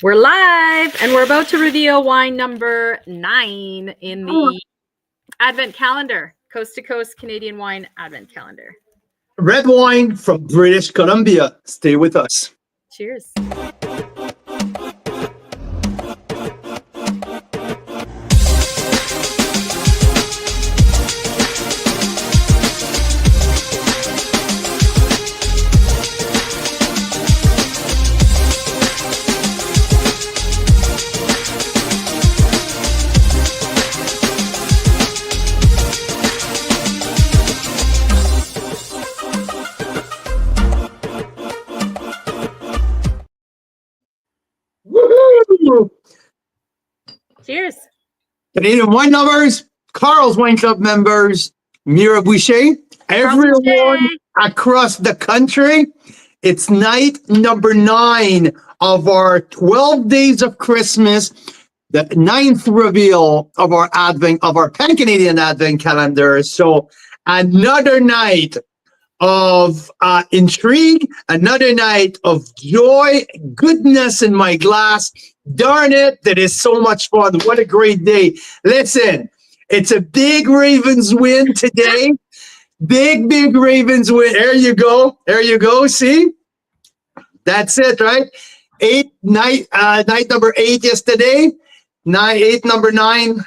We're live and we're about to reveal wine number 9 in the Advent calendar, coast to coast Canadian wine Advent calendar. Red wine from British Columbia. Stay with us. Cheers. Woo-hoo! Cheers. Canadian wine lovers, Carl's Wine Club members, Mira Boucher, everyone across the country. It's night number 9 of our 12 days of Christmas, the 9th reveal of our Advent, of our Pan-Canadian Advent calendar. So another night of intrigue, another night of joy, goodness in my glass. Darn it, that is so much fun. What a great day. Listen, it's a big Ravens win today. Big Ravens win. There you go. There you go. See? That's it, right? Night number 8 yesterday. Night number 9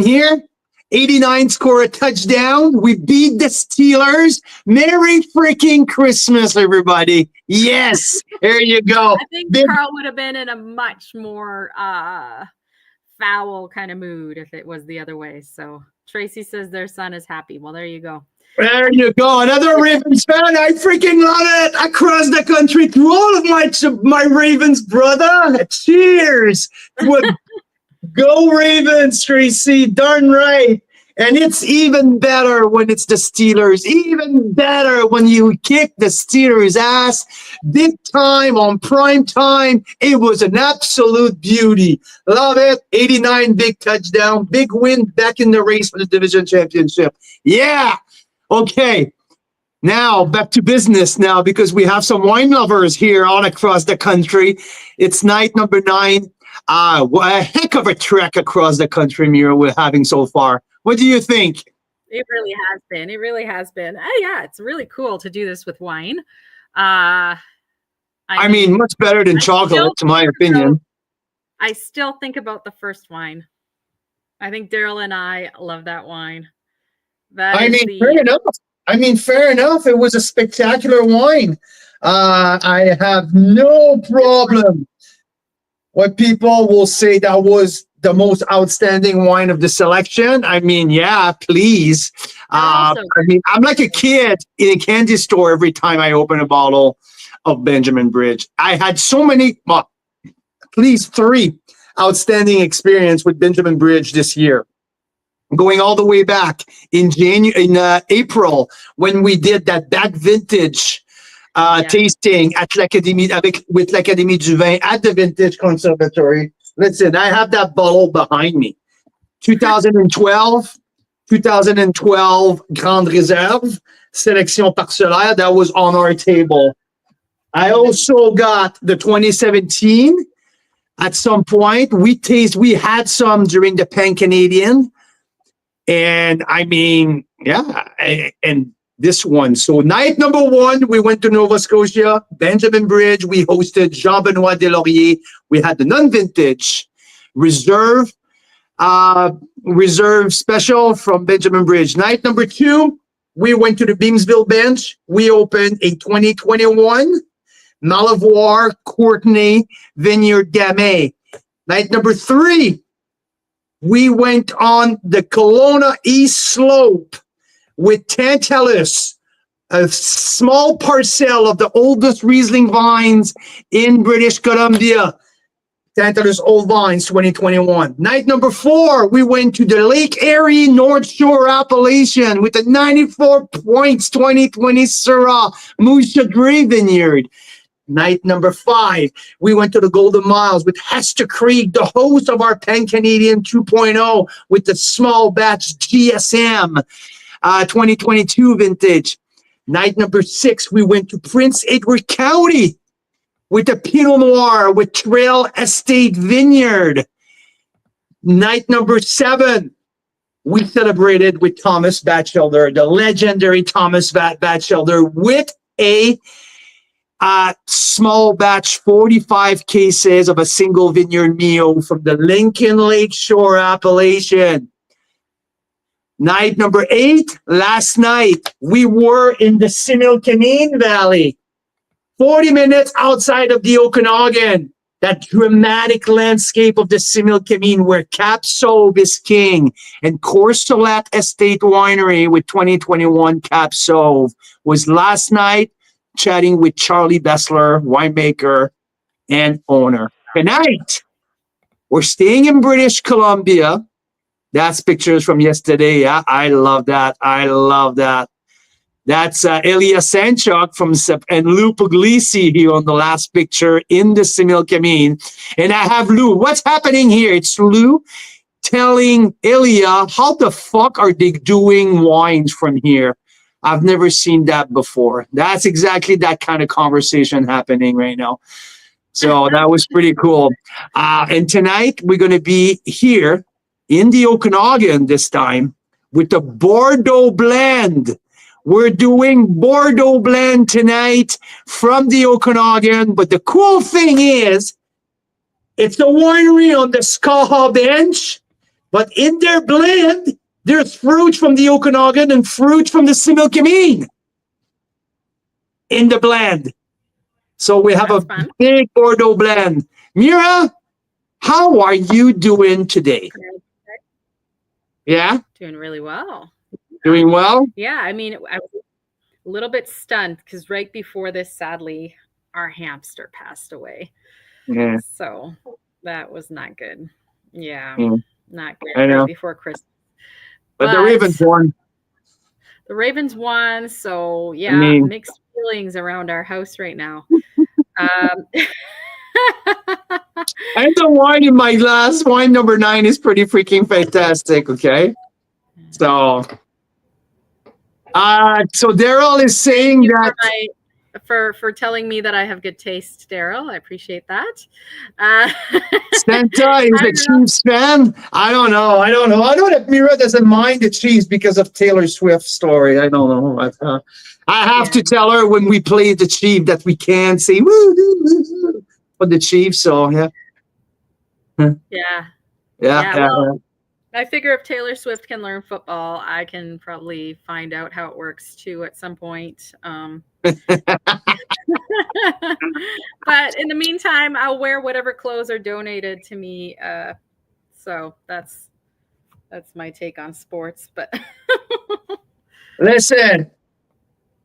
here. 89 score a touchdown. We beat the Steelers. Merry freaking Christmas, everybody. Yes, there you go. I think Carl would have been in a much more foul kind of mood if it was the other way. So Tracy says their son is happy. Well, there you go. There you go. Another Ravens fan. I freaking love it. Across the country to all of my Ravens, brother. Cheers. Go Ravens, Tracy. Darn right. And it's even better when it's the Steelers. Even better when you kick the Steelers' ass. Big time on prime time. It was an absolute beauty. Love it. 89 big touchdown. Big win back in the race for the division championship. Yeah. Okay. Now back to business now because we have some wine lovers here all across the country. It's night number 9. A heck of a trek across the country, Mira, we're having so far. What do you think? It really has been. It really has been. Yeah, it's really cool to do this with wine. I mean, much better than chocolate, to my opinion. I still think about the first wine. I think Daryl and I love that wine. Fair enough. Fair enough. It was a spectacular wine. I have no problem. What people will say that was the most outstanding wine of the selection. I mean, yeah, please. I'm like a kid in a candy store every time I open a bottle of Benjamin Bridge. I had so many, at least 3 outstanding experience with Benjamin Bridge this year. Going all the way back in April when we did that back vintage tasting at l'Académie with l'Académie du Vin at the Vintage Conservatory. Listen, I have that bottle behind me. 2012 Grande Réserve, Sélection Parcellaire, that was on our table. I also got the 2017 at some point. We had some during the Pan-Canadian. And I mean, yeah, and this one. So night number 1, we went to Nova Scotia, Benjamin Bridge. We hosted Jean-Benoit Deslauriers. We had the non-vintage reserve special from Benjamin Bridge. Night number 2, we went to the Beamsville bench. We opened a 2021 Malivoire Courtenay Vineyard Gamay. Night number 3, we went on the Kelowna East Slope with Tantalus, a small parcel of the oldest Riesling vines in British Columbia. Tantalus Old Vines 2021. Night number 4, we went to the Lake Erie North Shore Appellation with the 94 points 2020 Syrah Moose Chagrin Vineyard. Night number 5, we went to the Golden Miles with Hester Creek, the host of our Pan-Canadian 2.0 with the small batch GSM 2022 vintage. Night number 6, we went to Prince Edward County with the Pinot Noir with Trail Estate Vineyard. Night number 7, we celebrated with Thomas Batchelder, the legendary Thomas Batchelder, with a small batch 45 cases of a single vineyard meal from the Lincoln Lakeshore appellation. Night number 8, last night, we were in the Similkameen Valley, 40 minutes outside of the Okanagan. That dramatic landscape of the Similkameen where Cap Sauv is king, and Courcelette Estate Winery with 2021 Cap Sauv was last night, chatting with Charlie Bessler, winemaker and owner. Tonight, we're staying in British Columbia. That's pictures from yesterday. Yeah, I love that. I love that. That's Ilya Sanchuk and Lou Puglisi here on the last picture in the Similkameen. And I have Lou. What's happening here? It's Lou telling Ilya, how the fuck are they doing wines from here? I've never seen that before. That's exactly that kind of conversation happening right now. So that was pretty cool. And tonight we're going to be here in the Okanagan this time with the Bordeaux blend. We're doing Bordeaux blend tonight from the Okanagan. But the cool thing is, it's a winery on the Skaha Bench, but in their blend, there's fruit from the Okanagan and fruit from the Similkameen in the blend. So we have big Bordeaux blend. Mira, how are you doing today? Yeah? Doing really well. Doing well? Yeah, I mean, I was a little bit stunned because right before this, sadly, our hamster passed away. Yeah. So that was not good. Yeah, not good. I know. Right before Christmas. But the Ravens won. The Ravens won. So, yeah, mixed feelings around our house right now. I know wine in my glass. Wine number 9 is pretty freaking fantastic, okay? So Daryl is saying that for telling me that I have good taste, Daryl. I appreciate that. Santa is a Chiefs fan. I don't know. I know that Mira doesn't mind the Chiefs because of Taylor Swift's story. I don't know. I have to tell her when we play the Chiefs that we can't say woo for the Chiefs. So yeah. Well, I figure if Taylor Swift can learn football, I can probably find out how it works too at some point. But in the meantime, I'll wear whatever clothes are donated to me. So that's my take on sports. But listen,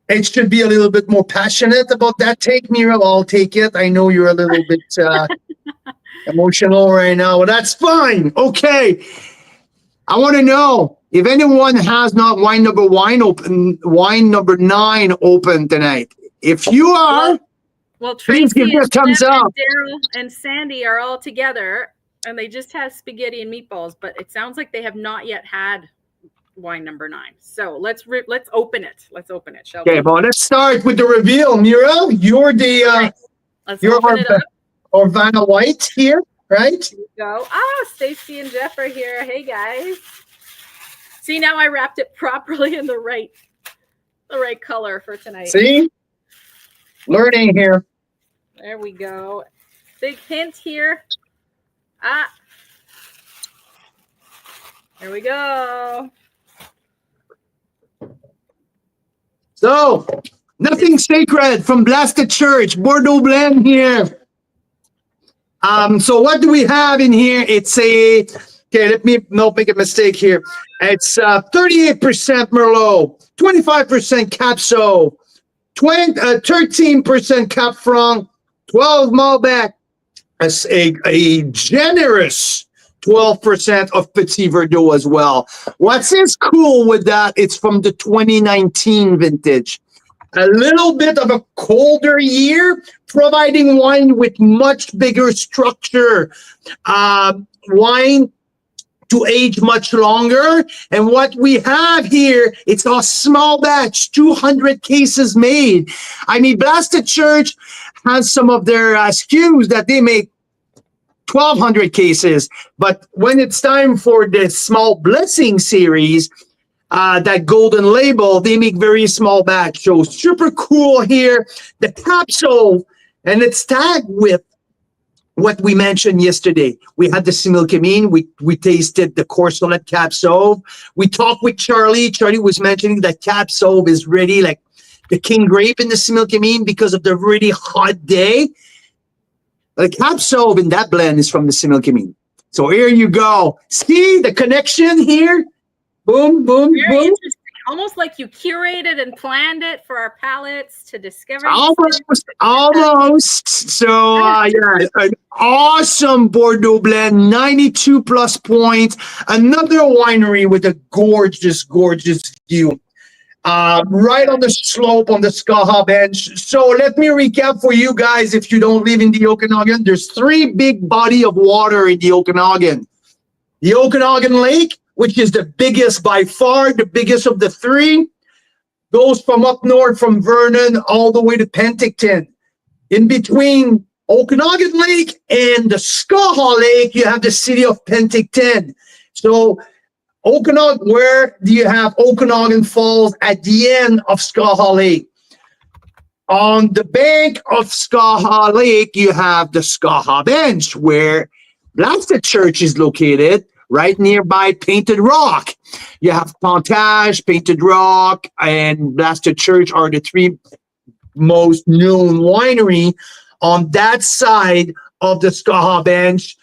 it should be a little bit more passionate about that take, Mira. I'll take it. I know you're a little bit emotional right now, but that's fine. Okay. I want to know if anyone has not wine number 9 open tonight. If you are, well, please give me a thumbs up. Daryl and Sandy are all together, and they just have spaghetti and meatballs. But it sounds like they have not yet had wine number 9. So let's open it. Let's open it, shall we? Okay, well, let's start with the reveal. Mira, you're the Vanna White here. Right? Here we go. Stacy and Jeff are here. Hey guys. See, now I wrapped it properly in the right color for tonight. See? Learning here. There we go. Big hint here. There we go. So, nothing sacred from Blasted Church. Bordeaux blend here. So what do we have in here? It's let me not make a mistake here. It's 38% Merlot, 25% Cap Sauv, 13% Cap Franc, 12 Malbec, a generous 12% of Petit Verdot as well. What's cool with that? It's from the 2019 vintage. A little bit of a colder year, providing wine with much bigger structure. Wine to age much longer. And what we have here, it's a small batch, 200 cases made. I mean, Blasted Church has some of their SKUs that they make 1,200 cases. But when it's time for the Small Blessing series, that golden label, they make very small batch. So super cool here. The capsule, and it's tagged with what we mentioned yesterday. We had the Similkameen. We tasted the Corsolet Cab Sauv. We talked with Charlie. Charlie was mentioning that Cab Sauv is really like the king grape in the Similkameen because of the really hot day. The Cab Sauv in that blend is from the Similkameen. So here you go. See the connection here? Boom, boom, Very boom. interesting. Almost like you curated and planned it for our palates to discover. Almost. So yeah, an awesome Bordeaux blend, 92 plus points. Another winery with a gorgeous, gorgeous view. Right on the slope on the Skaha bench. So let me recap for you guys if you don't live in the Okanagan. There's 3 big body of water in the Okanagan. The Okanagan Lake, which is the biggest by far, the biggest of the 3, goes from up north from Vernon all the way to Penticton. In between Okanagan Lake and the Skaha Lake, you have the city of Penticton. So Okanagan, where do you have Okanagan Falls at the end of Skaha Lake? On the bank of Skaha Lake, you have the Skaha Bench, where Blasted Church is located, right nearby Painted Rock. You have Pontage, Painted Rock, and Blasted Church are the 3 most known winery on that side of the Skaha Bench.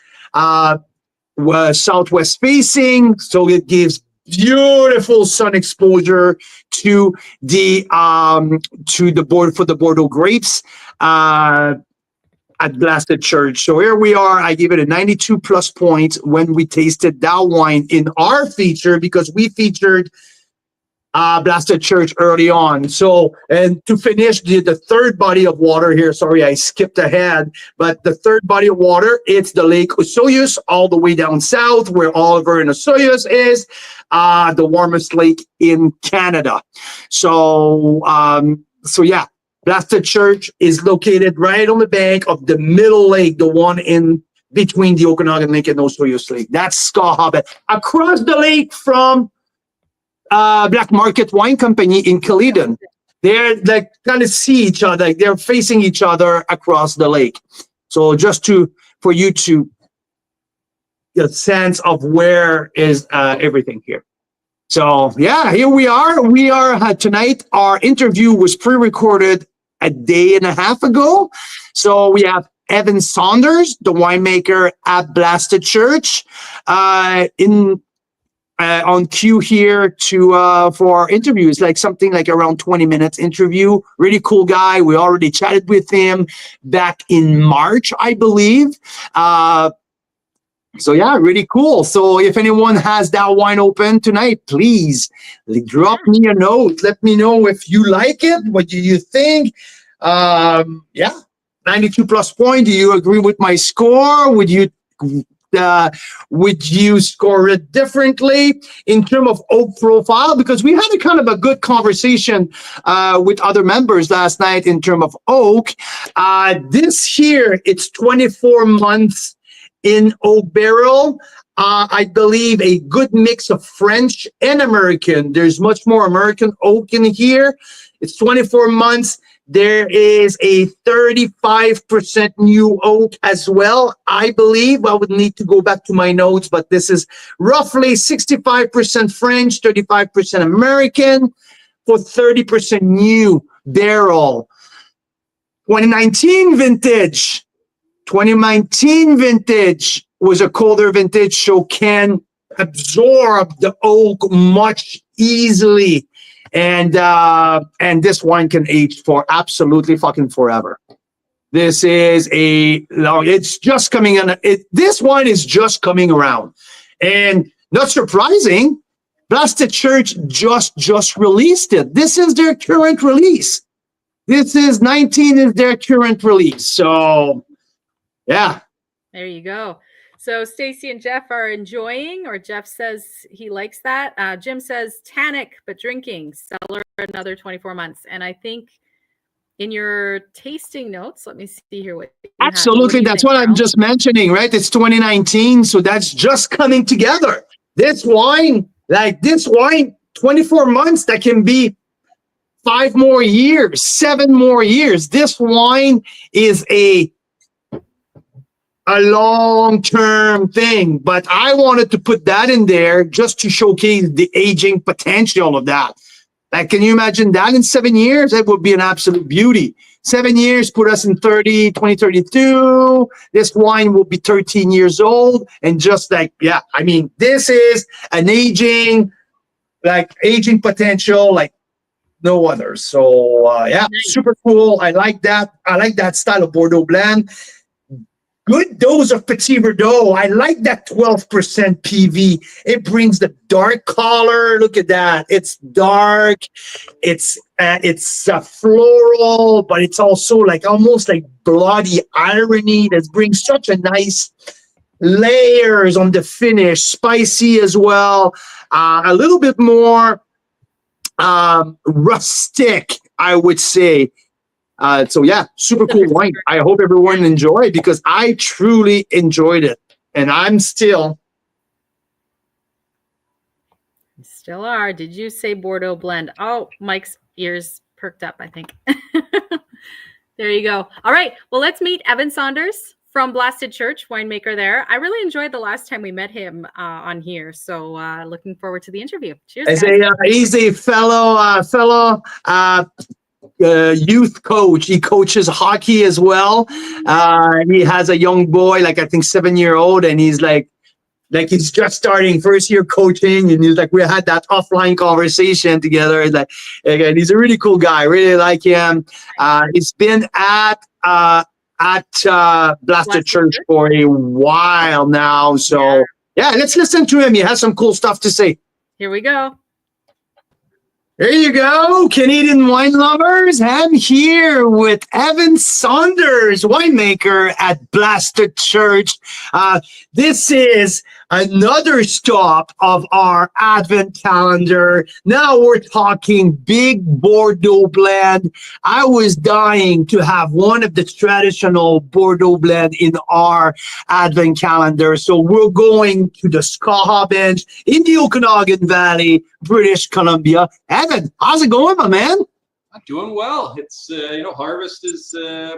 Southwest facing, so it gives beautiful sun exposure to the board for the Bordeaux grapes at Blasted Church. So here we are. I give it a 92 plus points when we tasted that wine in our feature, because we featured Blasted Church early on. So, and to finish the third body of water here, sorry, I skipped ahead, but the third body of water, it's the Lake Osoyoos all the way down south where Oliver and Osoyoos is, the warmest lake in Canada. So, yeah, Blasted Church is located right on the bank of the middle lake, the one in between the Okanagan Lake and Osoyoos Lake. That's Skaha. Across the lake from Black Market Wine Company in Caledon. They're like kind of see each other, like they're facing each other across the lake. So just for you to get a sense of where is everything here. So yeah, here we are. We are tonight. Our interview was pre-recorded a day and a half ago. So we have Evan Saunders, the winemaker at Blasted Church, on cue here to for our interview. It's like something like around 20 minutes interview. Really cool guy. We already chatted with him back in March, I believe. So yeah, really cool. So if anyone has that wine open tonight, please drop me a note. Let me know if you like it. What do you think? Yeah, 92 plus point. Do you agree with my score? Would you score it differently in terms of oak profile? Because we had a kind of a good conversation with other members last night in terms of oak. This here, it's 24 months in oak barrel. I believe a good mix of French and American. There's much more American oak in here. It's 24 months. There is a 35% new oak as well, I believe. I would need to go back to my notes, but this is roughly 65% French, 35% American for 30% new barrel. 2019 vintage. 2019 vintage was a colder vintage, so can absorb the oak much easily. And this wine can age for absolutely fucking forever. This is it's just coming in. This wine is just coming around. And not surprising, Blasted Church just released it. This is their current release. This is 19 is their current release. So yeah. There you go. So Stacy and Jeff are enjoying, or Jeff says he likes that. Jim says tannic, but drinking. Cellar another 24 months. And I think in your tasting notes, let me see here what you Absolutely. have. That's what I'm just mentioning, right? It's 2019. So that's just coming together. This wine, 24 months, that can be 5 more years, 7 more years. This wine is a long-term thing, but I wanted to put that in there just to showcase the aging potential of that. Like, can you imagine that in 7 years? That would be an absolute beauty. 7 years put us in 2032. This wine will be 13 years old. And just like, yeah, I mean, this is an aging potential like no other. So, yeah, super cool. I like that. I like that style of Bordeaux blend. Good dose of Petit Verdot. I like that 12% PV. It brings the dark color. Look at that. It's dark. It's floral, but it's also like almost like bloody irony that brings such a nice layers on the finish. Spicy as well. A little bit more rustic, I would say. So yeah, super cool wine. I hope everyone enjoyed because I truly enjoyed it, and I'm still are. Did you say Bordeaux blend? Oh, Mike's ears perked up, I think. There you go. All right. Well, let's meet Evan Saunders from Blasted Church, winemaker there. I really enjoyed the last time we met him on here. So looking forward to the interview. Cheers, guys. He's a fellow youth coach. He coaches hockey as well. He has a young boy, like I think 7-year-old, and he's like he's just starting first year coaching, and he's like, we had that offline conversation together. And like, again, he's a really cool guy. Really like him. He's been at Blasted Church for a while now. So yeah, let's listen to him. He has some cool stuff to say. Here we go. There you go, Canadian wine lovers. I'm here with Evan Saunders, winemaker at Blasted Church. This is another stop of our Advent calendar. Now we're talking big Bordeaux blend. I was dying to have one of the traditional Bordeaux blend in our Advent calendar. So we're going to the Scaha Bench in the Okanagan Valley, British Columbia. Evan, how's it going, my man? I'm doing well. It's harvest is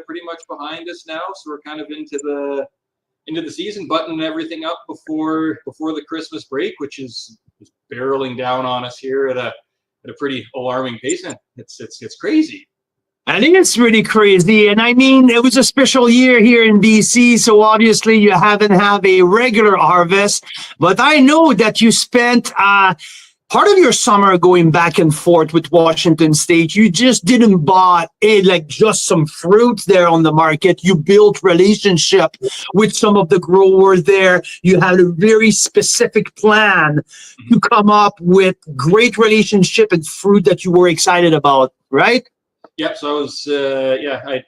pretty much behind us now, so we're kind of into the season, buttoning everything up before the Christmas break, which is barreling down on us here at a pretty alarming pace. And it's crazy. I think it's really crazy. And I mean, it was a special year here in BC, so obviously you haven't had a regular harvest. But I know that you spent part of your summer going back and forth with Washington State. You just didn't buy just some fruit there on the market. You built relationship with some of the growers there. You had a very specific plan to come up with great relationship and fruit that you were excited about, right? Yep. So I was,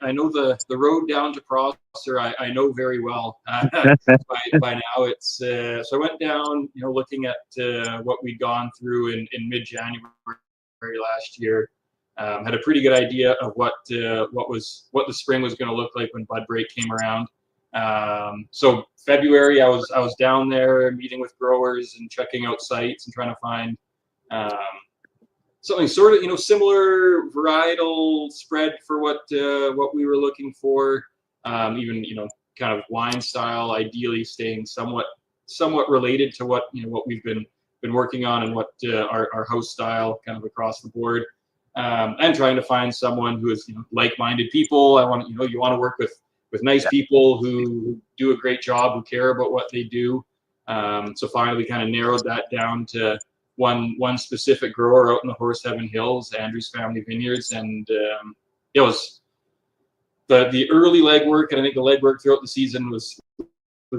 I know the road down to Prosser. I know very well by now. It's so I went down, looking at what we'd gone through in mid-January last year. Had a pretty good idea of what the spring was going to look like when bud break came around. So February, I was down there meeting with growers and checking out sites and trying to find something sort of similar varietal spread for what we were looking for. Even kind of wine style, ideally staying somewhat related to what we've been working on and what our house style kind of across the board. And trying to find someone who is like-minded people. I want you want to work with nice people who do a great job, who care about what they do. So finally, kind of narrowed that down to one specific grower out in the Horse Heaven Hills, Andrew's Family Vineyards, and it was the early legwork, and I think the legwork throughout the season was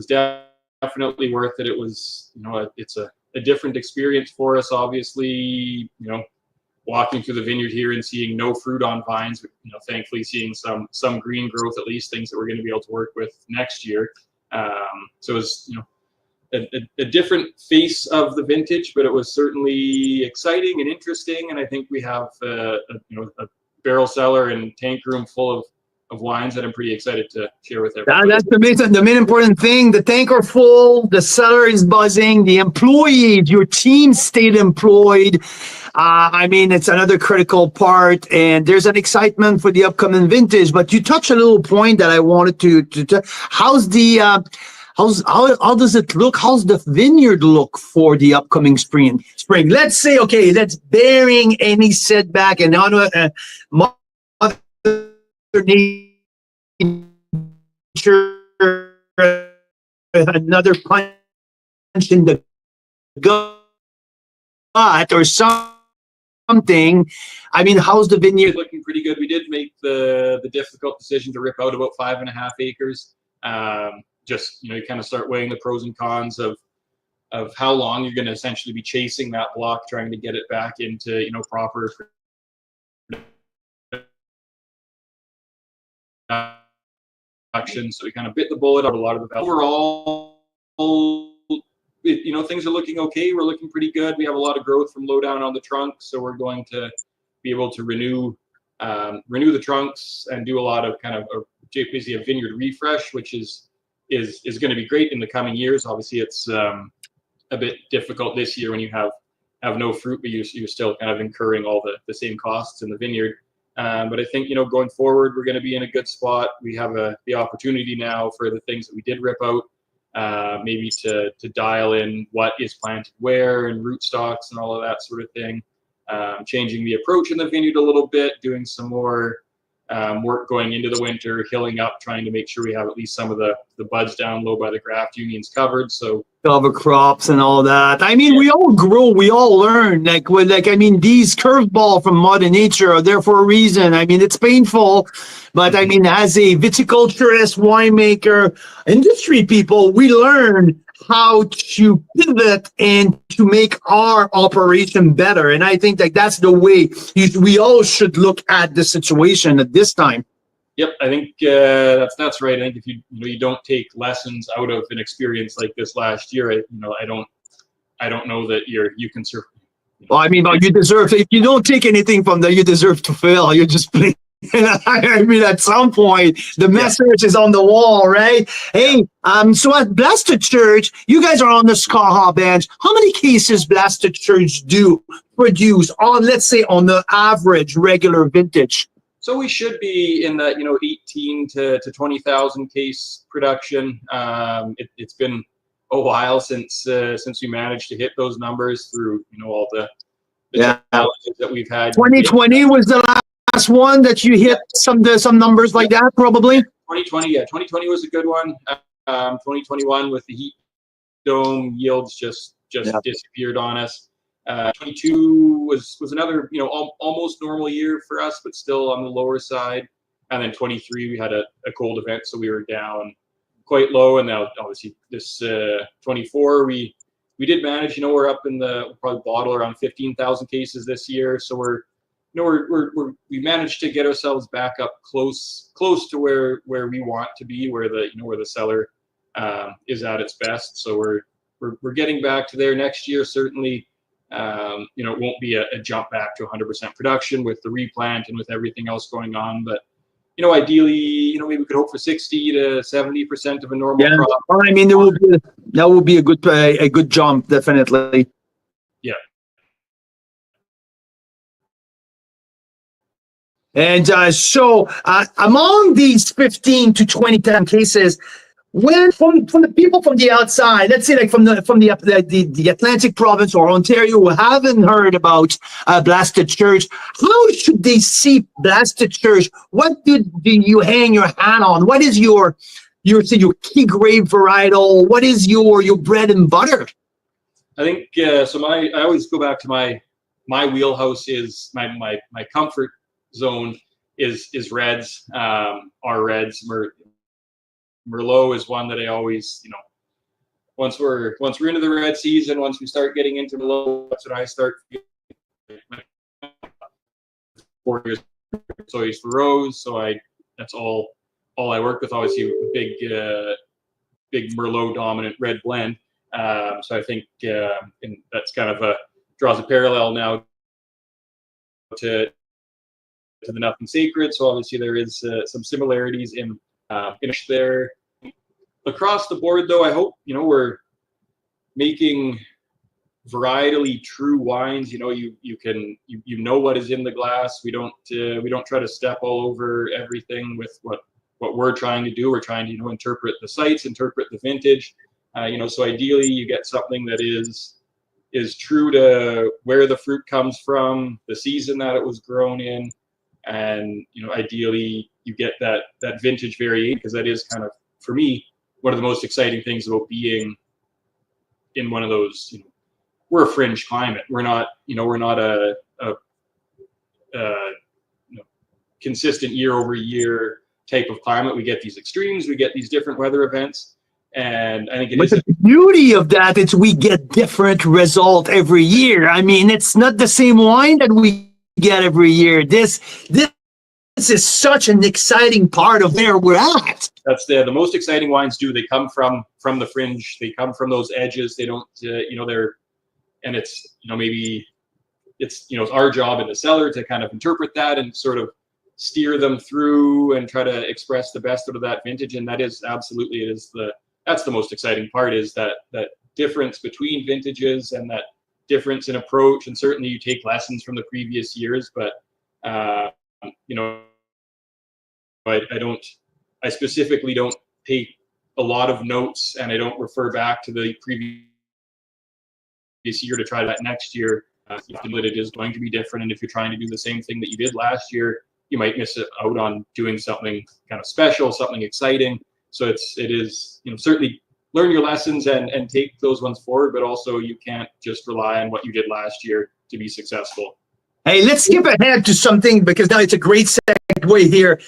definitely worth it. It was it's a different experience for us, obviously. Walking through the vineyard here and seeing no fruit on vines, thankfully seeing some green growth, at least things that we're going to be able to work with next year. So it was a different face of the vintage, but it was certainly exciting and interesting. And I think we have a barrel cellar and tank room full of wines that I'm pretty excited to share with everybody. That's the main important thing. The tank are full, the cellar is buzzing, the employees, your team stayed employed. I mean, it's another critical part, and there's an excitement for the upcoming vintage. But you touched a little point that I wanted to how's the how does it look? How's the vineyard look for the upcoming spring? Let's say, okay, let's bearing any setback and Mother Nature, another punch in the gut or something. I mean, how's the vineyard looking? Pretty good. We did make the difficult decision to rip out about 5.5 acres. Just, you kind of start weighing the pros and cons of how long you're going to essentially be chasing that block, trying to get it back into, proper production. So we kind of bit the bullet on a lot of the overall, things are looking okay. We're looking pretty good. We have a lot of growth from low down on the trunk, so we're going to be able to renew the trunks and do a lot of kind of basically a vineyard refresh, which is going to be great in the coming years. Obviously, it's a bit difficult this year when you have no fruit, but you're still kind of incurring all the same costs in the vineyard. But I think, going forward, we're going to be in a good spot. We have the opportunity now for the things that we did rip out, maybe to dial in what is planted where and root stocks and all of that sort of thing. Changing the approach in the vineyard a little bit, doing some more work going into the winter, hilling up, trying to make sure we have at least some of the buds down low by the graft unions covered. So cover crops and all that. I mean, we all grow, we all learn. These curveball from Mother Nature are there for a reason. I mean, it's painful, but I mean, as a viticulturist, winemaker, industry people, we learn how to pivot and to make our operation better. And I think that's the way we all should look at the situation at this time. Yep, I think that's right. I think if you don't take lessons out of an experience like this last year, I don't know that you can survive. Well, I mean, but you deserve. If you don't take anything from that, you deserve to fail. You're just playing. I mean, at some point, the message is on the wall, right? Hey, so at Blasted Church, you guys are on the Skaha bench. How many cases Blasted Church do produce on, let's say, on the average regular vintage? So we should be in the 18 to 20,000 case production. It's been a while since we managed to hit those numbers through all the challenges that we've had. 2020 was the last one that you hit some numbers like that, probably. 2020, 2020 was a good one. 2021 with the heat dome yields just disappeared on us. 22 was another almost normal year for us, but still on the lower side. And then 23 we had a cold event, so we were down quite low. And now obviously this 24 we did manage. We're up in we'll probably bottle around 15,000 cases this year. So we managed to get ourselves back up close to where we want to be, where the cellar is at its best. So we're getting back to there next year. Certainly, it won't be a jump back to 100% production with the replant and with everything else going on. But ideally, maybe we could hope for 60 to 70% of a normal crop. I mean, that would be a good jump, definitely. Yeah. And so among these 15 to 20,000 cases, when from the people from the outside, let's say like from the Atlantic province or Ontario, who haven't heard about Blasted Church, how should they see Blasted Church? What do you hang your hat on? What is your key grape varietal? What is your bread and butter? I think so. I always go back to my wheelhouse is my comfort zone is reds. Our reds. Merlot is one that I always, once we're into the red season, once we start getting into Merlot, that's when I start 4 years soys for rose. So that's all I work with. Obviously, a big Merlot dominant red blend. So I think and that's kind of draws a parallel now to the Nothing Sacred. So obviously there is some similarities in finish there. Across the board, though, I hope we're making varietally true wines. You know what is in the glass. We don't try to step all over everything with what we're trying to do. We're trying to interpret the sites, interpret the vintage. So ideally you get something that is true to where the fruit comes from, the season that it was grown in, and ideally you get that vintage variation, because that is kind of, for me, one of the most exciting things about being in one of those. We're a fringe climate. We're not a consistent year over year type of climate. We get these extremes, we get these different weather events, and I think But the beauty of that is we get different result every year. I mean, it's not the same wine that we get every year. This is such an exciting part of where we're at. That's the most exciting wines do. They come from the fringe. They come from those edges. They don't, they're, and it's, maybe it's our job in the cellar to kind of interpret that and sort of steer them through and try to express the best out of that vintage. And that is absolutely, that's the most exciting part, is that difference between vintages and that difference in approach. And certainly you take lessons from the previous years, but I specifically don't take a lot of notes, and I don't refer back to the previous year to try that next year. It is going to be different, and if you're trying to do the same thing that you did last year, you might miss out on doing something kind of special, something exciting. So it is certainly learn your lessons and take those ones forward, but also you can't just rely on what you did last year to be successful. Hey, let's skip ahead to something, because now it's a great segue here.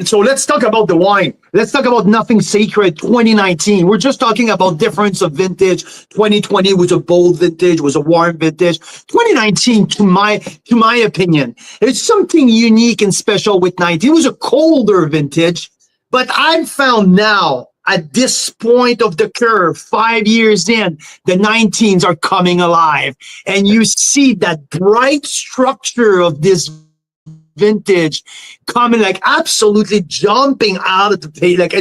So let's talk about the wine. Let's talk about Nothing Sacred 2019. We're just talking about difference of vintage. 2020 was a bold vintage, was a warm vintage. 2019, to my opinion, there's something unique and special with 19. It was a colder vintage, but I've found now, at this point of the curve, 5 years in, the 19s are coming alive. And you see that bright structure of this vintage coming, like absolutely jumping out of the page. Like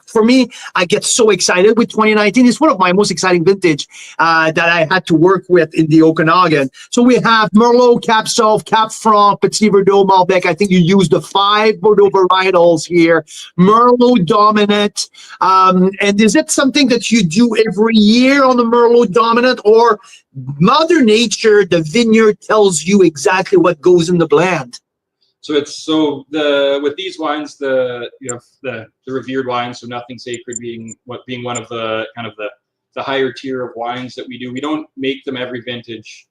for me, I get so excited with 2019. It's one of my most exciting vintage that I had to work with in the Okanagan. So we have Merlot, Cap Sauv, Cap Franc, Petit Verdot, Malbec. I think you use the 5 Bordeaux varietals here. Merlot dominant. And is it something that you do every year on the Merlot dominant, or Mother Nature, the vineyard, tells you exactly what goes in the blend? So with these wines, the revered wines, so Nothing Sacred being one of the kind of the higher tier of wines that we do. We don't make them every vintage.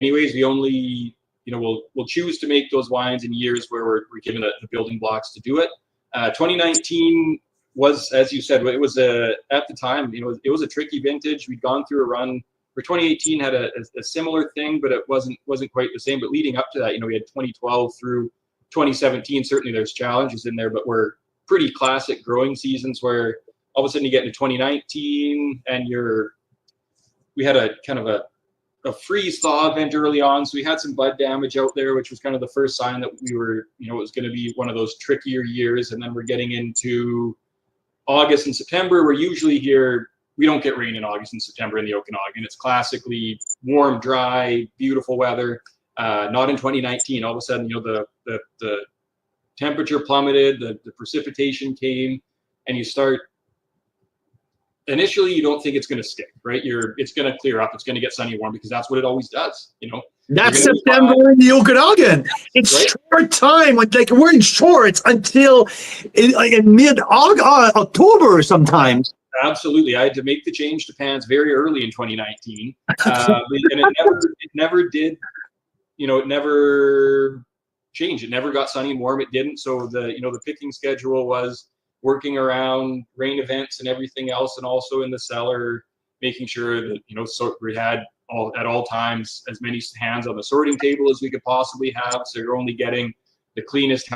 Anyways, we only we'll choose to make those wines in years where we're given the building blocks to do it. 2019 was, as you said, it was at the time it was a tricky vintage. We'd gone through a run. For 2018 had a similar thing, but it wasn't quite the same. But leading up to that, we had 2012 through 2017. Certainly there's challenges in there, but we're pretty classic growing seasons where all of a sudden you get into 2019 and we had a kind of a freeze thaw event early on. So we had some bud damage out there, which was kind of the first sign that we were, it was going to be one of those trickier years. And then we're getting into August and September. We're usually here. We don't get rain in August and September in the Okanagan. It's classically warm, dry, beautiful weather. Not in 2019. All of a sudden, the temperature plummeted, the precipitation came, and you start. Initially, you don't think it's going to stick, right? It's going to clear up. It's going to get sunny, warm, because that's what it always does. That's September in the Okanagan. It's right? Short time. Like we're in shorts until in mid-October sometimes. Absolutely. I had to make the change to pans very early in 2019. And it never did, it never changed. It never got sunny and warm. It didn't. So the picking schedule was working around rain events and everything else, and also in the cellar, making sure that, so we had at all times as many hands on the sorting table as we could possibly have. So you're only getting the cleanest,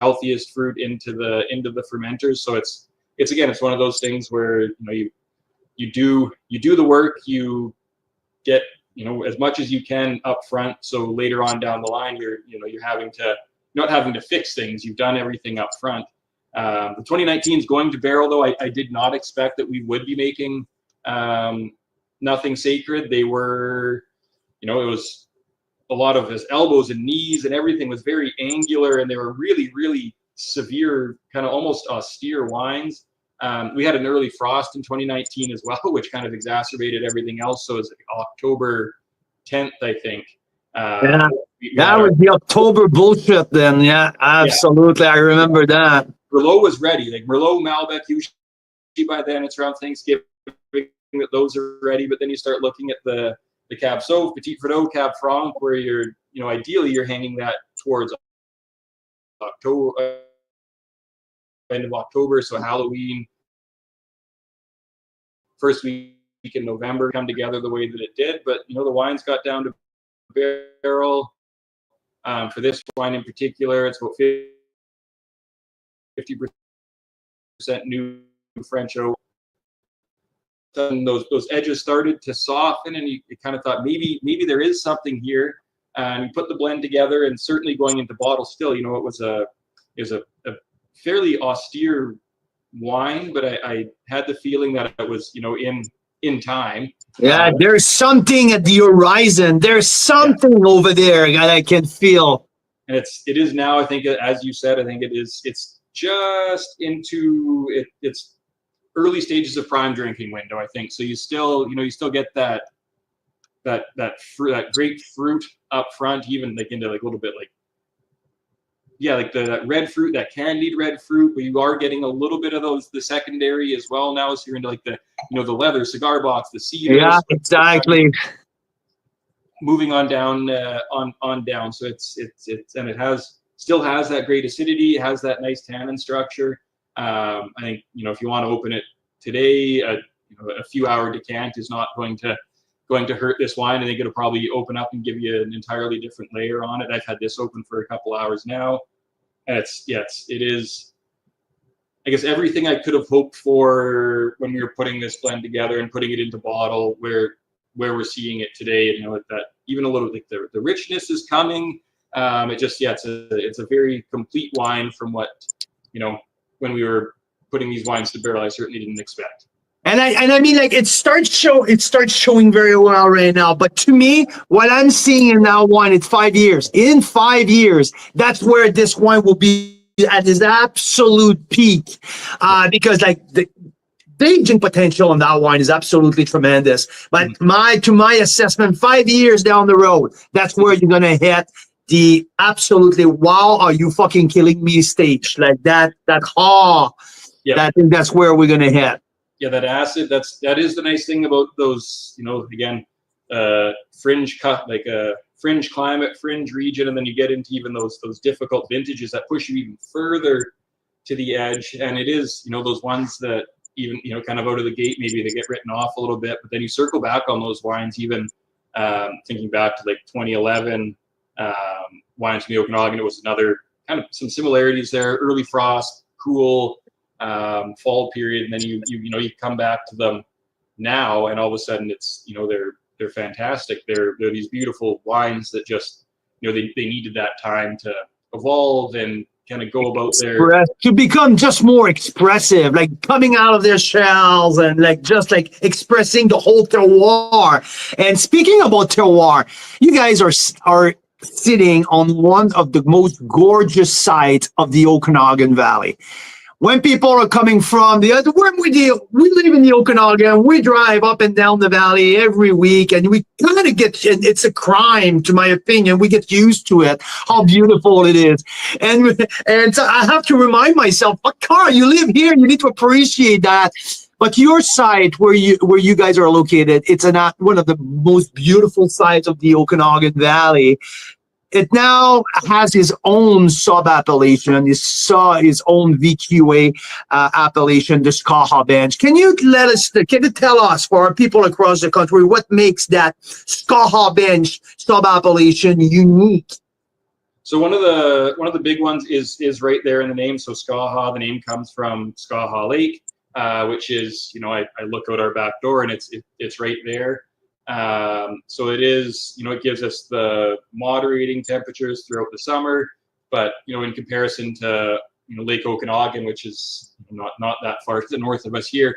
healthiest fruit into the fermenters. So it's one of those things where you do the work, you get as much as you can up front. So later on down the line, you're not having to fix things. You've done everything up front. The 2019 is going to barrel, though. I did not expect that we would be making nothing sacred. They were, it was a lot of his elbows and knees, and everything was very angular, and they were really, really severe, kind of almost austere wines. We had an early frost in 2019 as well, which kind of exacerbated everything else. So it was like October 10th, I think. Yeah, that was the October bullshit then. Yeah, absolutely. Yeah. I remember that. Merlot was ready. Like Merlot, Malbec, usually by then it's around Thanksgiving that those are ready. But then you start looking at the Cab Sauv, Petit Verdot, Cab Franc, where you're, ideally you're hanging that towards October, end of October. So Halloween, first week in November come together the way that it did. But, the wines got down to barrel. For this wine in particular, it's about 50% new French oak. And those edges started to soften, and you kind of thought maybe there is something here. And you put the blend together, and certainly going into bottle still, it was a fairly austere wine, but I had the feeling that it was in time. Yeah, there's something at the horizon. There's something over there that I can feel. And it is now, I think, as you said, I think it's just into it's early stages of prime drinking window, I think. So you still get that grapefruit up front, even like into like a little bit like that red fruit, that candied red fruit, but you are getting a little bit of the secondary as well now. So you're into like the the leather cigar box, the cedar. Yeah, exactly. Moving on down, on down. So it's and it still has that great acidity. It has that nice tannin structure. I think if you want to open it today, a few hour decant is not going to hurt this wine. I think it'll probably open up and give you an entirely different layer on it. I've had this open for a couple hours now, and it is, I guess, everything I could have hoped for when we were putting this blend together and putting it into bottle. Where we're seeing it today, that even a little like the richness is coming. It's a very complete wine from what when we were putting these wines to barrel, I certainly didn't expect. And I mean, like, it starts showing very well right now. But to me, what I'm seeing in that wine, it's 5 years. In 5 years, that's where this wine will be at its absolute peak, because like the aging potential on that wine is absolutely tremendous. But to my assessment, 5 years down the road, that's where you're gonna hit the absolutely wow, are you fucking killing me stage, like that. I think that's where we're gonna hit. Yeah, that acid. That is the nice thing about those. Again, fringe cut, like a fringe climate, fringe region, and then you get into even those difficult vintages that push you even further to the edge. And it is those ones that even kind of out of the gate, maybe they get written off a little bit, but then you circle back on those wines. Even thinking back to like 2011 wines from the Okanagan, it was another kind of some similarities there. Early frost, cool. Fall period, and then you come back to them now, and all of a sudden it's they're fantastic. They're these beautiful wines that just they needed that time to evolve and kind of go about to become just more expressive, like coming out of their shells and like just like expressing the whole terroir. And speaking about terroir, you guys are sitting on one of the most gorgeous sites of the Okanagan Valley. When people are coming from we live in the Okanagan, we drive up and down the valley every week, and we kind of it's a crime, to my opinion. We get used to it, how beautiful it is. And so I have to remind myself, but Carl, you live here, you need to appreciate that. But your site where you guys are located, it's one of the most beautiful sites of the Okanagan Valley. It now has his own sub-appellation, his own VQA appellation, the Skaha Bench. Can you tell us, for our people across the country, what makes that Skaha Bench sub-appellation unique? So one of the big ones is right there in the name. So Skaha, the name comes from Skaha Lake, which is I look out our back door and it's right there. So it is, it gives us the moderating temperatures throughout the summer, but in comparison to Lake Okanagan, which is not that far to the north of us here,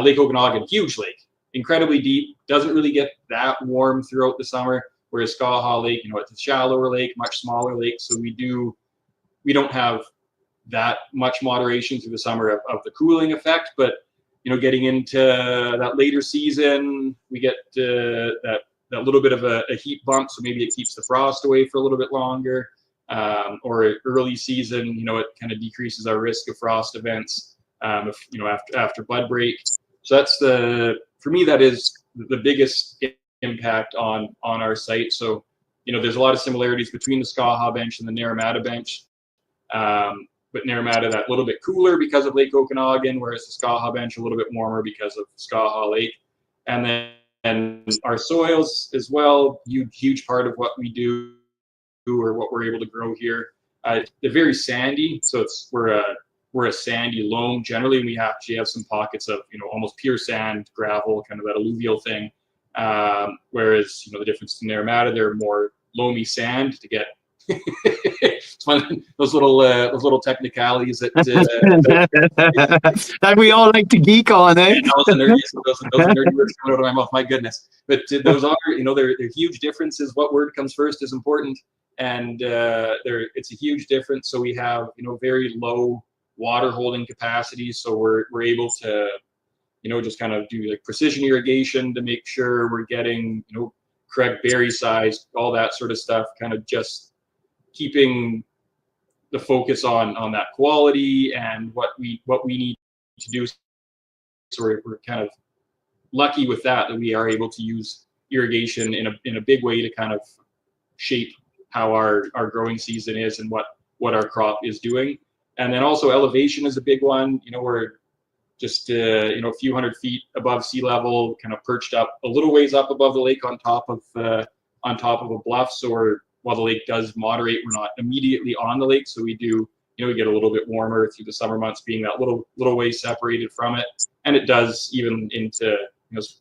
Lake Okanagan, huge lake, incredibly deep, doesn't really get that warm throughout the summer. Whereas Skaha Lake, it's a shallower lake, much smaller lake, so we don't have that much moderation through the summer of the cooling effect. But getting into that later season, we get that little bit of a heat bump, so maybe it keeps the frost away for a little bit longer. Or early season, it kind of decreases our risk of frost events after bud break. So that's for me, that is the biggest impact on our site. So there's a lot of similarities between the Skaha bench and the Naramata bench. But Naramata, that little bit cooler because of Lake Okanagan, whereas the Skaha bench a little bit warmer because of Skaha Lake. And then our soils as well, huge part of what we do or what we're able to grow here. They're very sandy, so we're a sandy loam generally, and we actually have some pockets of almost pure sand, gravel, kind of that alluvial thing. Whereas the difference in Naramata, they're more loamy sand to get. It's fun, those little technicalities that that we all like to geek on, eh? Those nerdy words coming out of my mouth. My goodness, but those are they're huge differences. What word comes first is important, and it's a huge difference. So we have very low water holding capacity, so we're able to just kind of do like precision irrigation to make sure we're getting correct berry size, all that sort of stuff, kind of just keeping the focus on that quality and what we need to do. So we're kind of lucky with that we are able to use irrigation in a big way to kind of shape how our growing season is and what our crop is doing. And then also elevation is a big one. We're just a few hundred feet above sea level, kind of perched up a little ways up above the lake on top of a bluff. So while the lake does moderate, we're not immediately on the lake. So we do, we get a little bit warmer through the summer months, being that little way separated from it. And it does even into,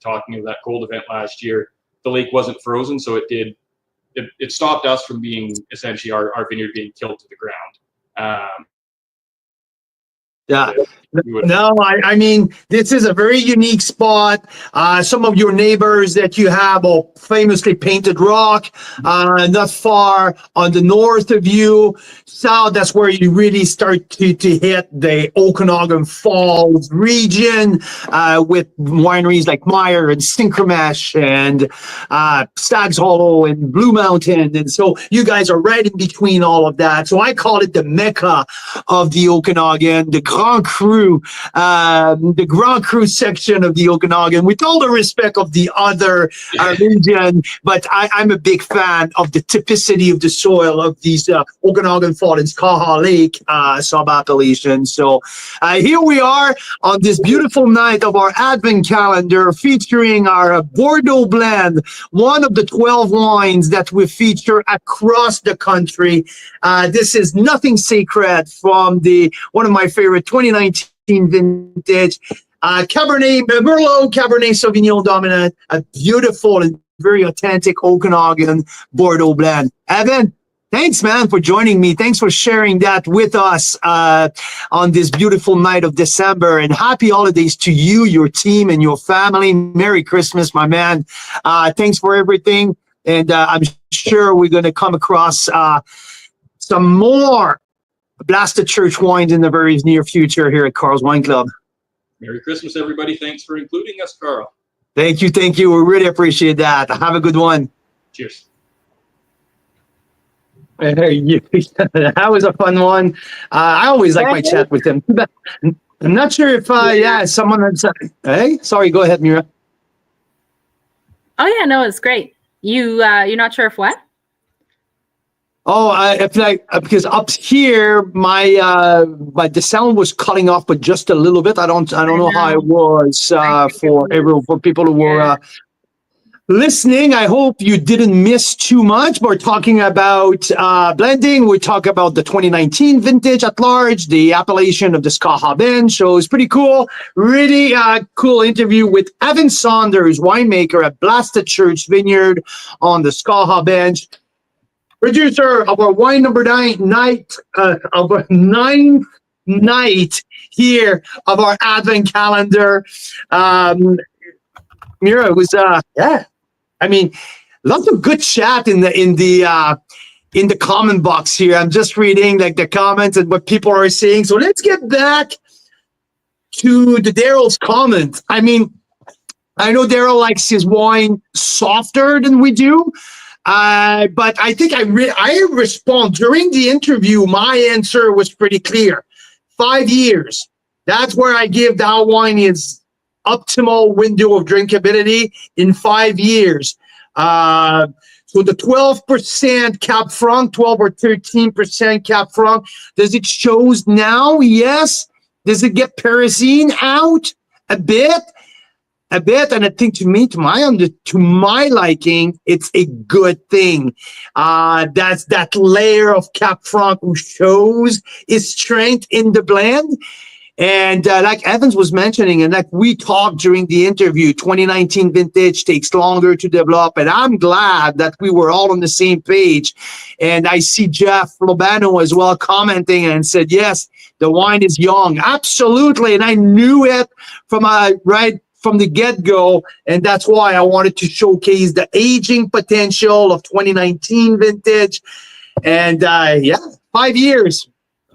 talking of that cold event last year, the lake wasn't frozen, so it stopped us from being essentially our vineyard being killed to the ground. Yeah. No, I mean, this is a very unique spot. Some of your neighbors that you have are famously Painted Rock, not far on the north of you. South, that's where you really start to hit the Okanagan Falls region with wineries like Meyer and Synchromesh and Stag's Hollow and Blue Mountain. And so you guys are right in between all of that. So I call it the Mecca of the Okanagan, the Grand Cru section of the Okanagan, with all the respect of the other region. But I'm a big fan of the typicity of the soil of these Okanagan Falls and Skaha Lake sub-appellation. So here we are on this beautiful night of our Advent calendar featuring our Bordeaux blend, one of the 12 wines that we feature across the country. This is Nothing Sacred from one of my favorite 2019 vintage Cabernet Merlot Cabernet Sauvignon dominant, a beautiful and very authentic Okanagan Bordeaux blend. Evan, thanks, man, for joining me. Thanks for sharing that with us on this beautiful night of December. And happy holidays to you, your team, and your family. Merry Christmas, my man. Thanks for everything. And I'm sure we're going to come across some more Blasted Church wines in the very near future here at Carl's Wine Club. Merry Christmas, everybody. Thanks for including us, Carl. Thank you. We really appreciate that. Have a good one. Cheers. That was a fun one. I always like my chat with him. I'm not sure if, someone had said, hey, sorry, go ahead, Mira. Oh, yeah, no, it's great. You're not sure if what? Oh, because up here, the sound was cutting off, but just a little bit. I don't know how it was for people who listening, I hope you didn't miss too much. We're talking about blending. We talk about the 2019 vintage at large, the appellation of the Skaha Bench. So it's pretty cool. Really cool interview with Evan Saunders, winemaker at Blasted Church Vineyard on the Skaha Bench. Producer of our wine number 9 night, of our 9th night here of our Advent calendar. Mira, it was yeah. I mean, lots of good chat in the comment box here. I'm just reading like the comments and what people are saying. So let's get back to the Daryl's comment. I mean, I know Daryl likes his wine softer than we do, but I think I respond during the interview. My answer was pretty clear. 5 years. That's where I give that wine its optimal window of drinkability in 5 years. So the 12% Cap Franc, 12 or 13% Cap Franc, does it shows now? Yes. Does it get Parisine out a bit? A bit, and I think to my liking, it's a good thing. That's that layer of Cap Franc who shows its strength in the blend. And like Evans was mentioning, and like we talked during the interview, 2019 vintage takes longer to develop. And I'm glad that we were all on the same page. And I see Jeff Lobano as well commenting and said, yes, the wine is young. Absolutely. And I knew it from right from the get-go. And that's why I wanted to showcase the aging potential of 2019 vintage. And yeah, 5 years.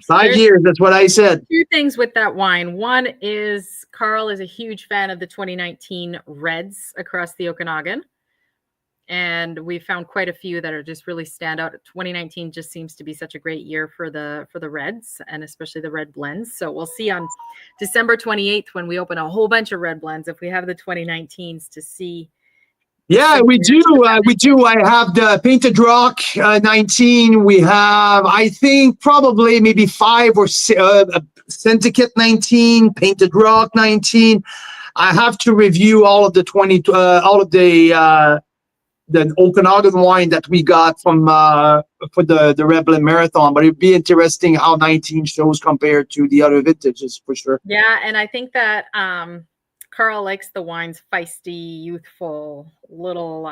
5 years, that's what I said. Two things with that wine. One is Carl is a huge fan of the 2019 reds across the Okanagan. And we found quite a few that are just really stand out. 2019 just seems to be such a great year for the reds, and especially the red blends. So we'll see on December 28th when we open a whole bunch of red blends if we have the 2019s to see. Yeah, we do. We do. I have the Painted Rock 19. We have, I think, probably maybe 5 or 6, Syndicate 19, Painted Rock 19. I have to review all of the Okanagan wine that we got from for the Red Blend Marathon. But it'd be interesting how 19 shows compared to the other vintages for sure. Yeah, and I think that Carl likes the wines feisty, youthful, little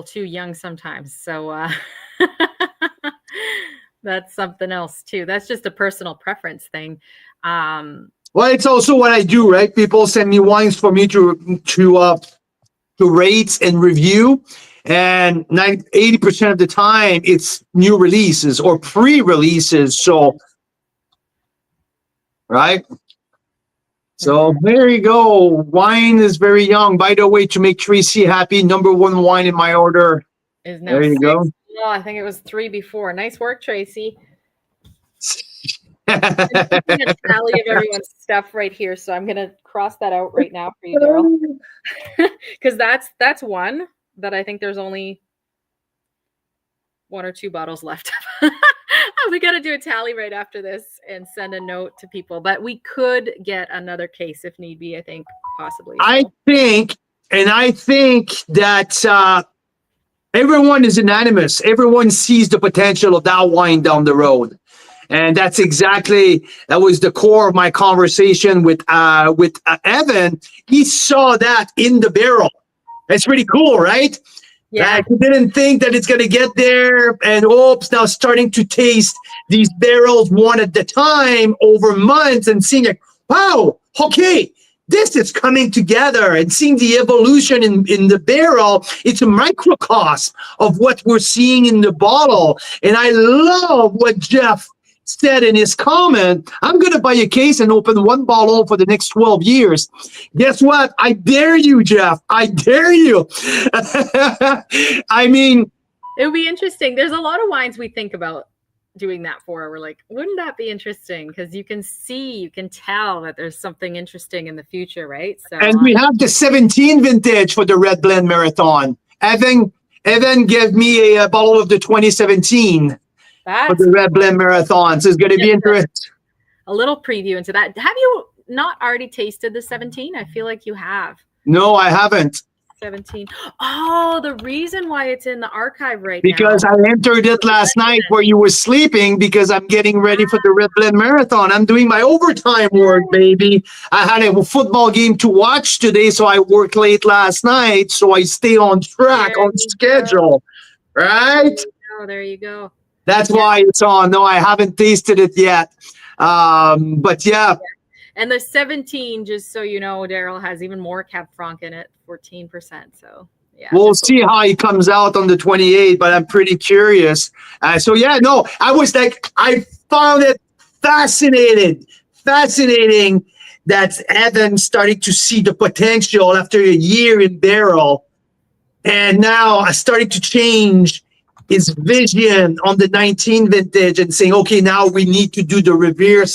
too young sometimes. So that's something else too. That's just a personal preference thing. Well, it's also what I do, right? People send me wines for me to rate and review, and 80% of the time it's new releases or pre-releases. So, right. So there you go. Wine is very young. By the way, to make Tracy happy, number 1 wine in my order. Is now there you 6. go. Oh, I think it was 3 before. Nice work, Tracy. I'm a tally of everyone's stuff right here, so I'm gonna cross that out right now for you, Daryl, because that's one that I think there's only 1 or 2 bottles left. We got to do a tally right after this and send a note to people, but we could get another case if need be. I think possibly. So. I think that everyone is unanimous. Everyone sees the potential of that wine down the road. And that was the core of my conversation with Evan. He saw that in the barrel. That's pretty cool, right? Yeah. He didn't think that it's going to get there, and now starting to taste these barrels one at a time over months and seeing like, wow, okay, this is coming together, and seeing the evolution in the barrel. It's a microcosm of what we're seeing in the bottle. And I love what Jeff said in his comment. I'm going to buy a case and open 1 bottle for the next 12 years. Guess what? I dare you, Jeff. I dare you. I mean, it would be interesting. There's a lot of wines we think about doing that for. We're like, wouldn't that be interesting? Because you can tell that there's something interesting in the future, right? So, and we have the 17 vintage for the Red Blend Marathon. Evan gave me a bottle of the 2017. For the Red Blend Marathon. So it's going to be interesting. A little preview into that. Have you not already tasted the 17? I feel like you have. No, I haven't. 17. Oh, the reason why it's in the archive right Because now. I entered it last night where you were sleeping because I'm getting ready for the Red Blend Marathon. I'm doing my overtime work, baby. I had a football game to watch today, so I worked late last night, so I stay on track, There on you schedule, right? go. There you go. That's Yeah. why it's on. No, I haven't tasted it yet. But yeah, And the 17, just so you know, Daryl, has even more Cab Franc in it, 14%. So yeah, we'll just see how he comes out on the 28th, but I'm pretty curious. So yeah, no, I found it fascinating that Evan started to see the potential after a year in barrel, and now I started to change his vision on the 19 vintage and saying, okay, now we need to do the Revere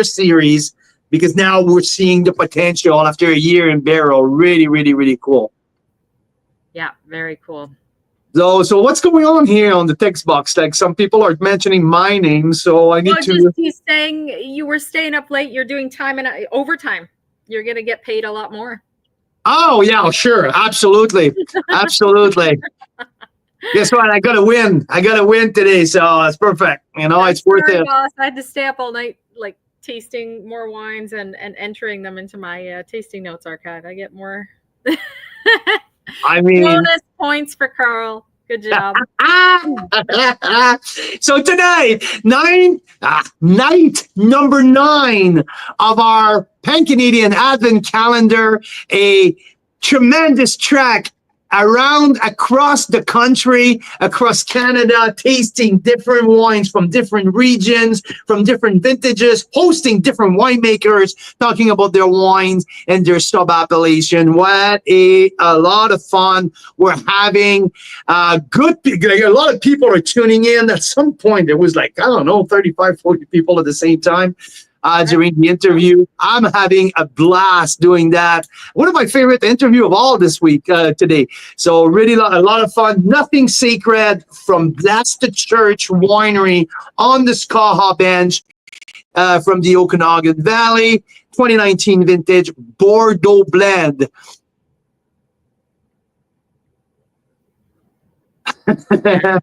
series because now we're seeing the potential after a year in barrel. Really, really, really cool. yeah, very cool. So what's going on here on the text box? Like some people are mentioning my name, so I need to. He's saying you were staying up late. You're doing time and overtime. You're gonna get paid a lot more. Oh yeah, sure, absolutely, absolutely. Guess what? I gotta win. I gotta win today, so it's perfect. It's worth it. Boss. I had to stay up all night, like tasting more wines and entering them into my tasting notes archive. I get more. I mean, bonus points for Carl. Good job. So tonight, night number 9 of our Pan Canadian Advent calendar, a tremendous track across the country, across Canada, tasting different wines from different regions, from different vintages, hosting different winemakers, talking about their wines and their sub-appellation. What a lot of fun we're having. A lot of people are tuning in. At some point, there was 35, 40 people at the same time. During the interview, I'm having a blast doing that. One of my favorite interview of all this week today. So really a lot of fun. Nothing Sacred from Blasted Church Winery on the Skaha Bench from the Okanagan Valley, 2019 vintage Bordeaux blend. I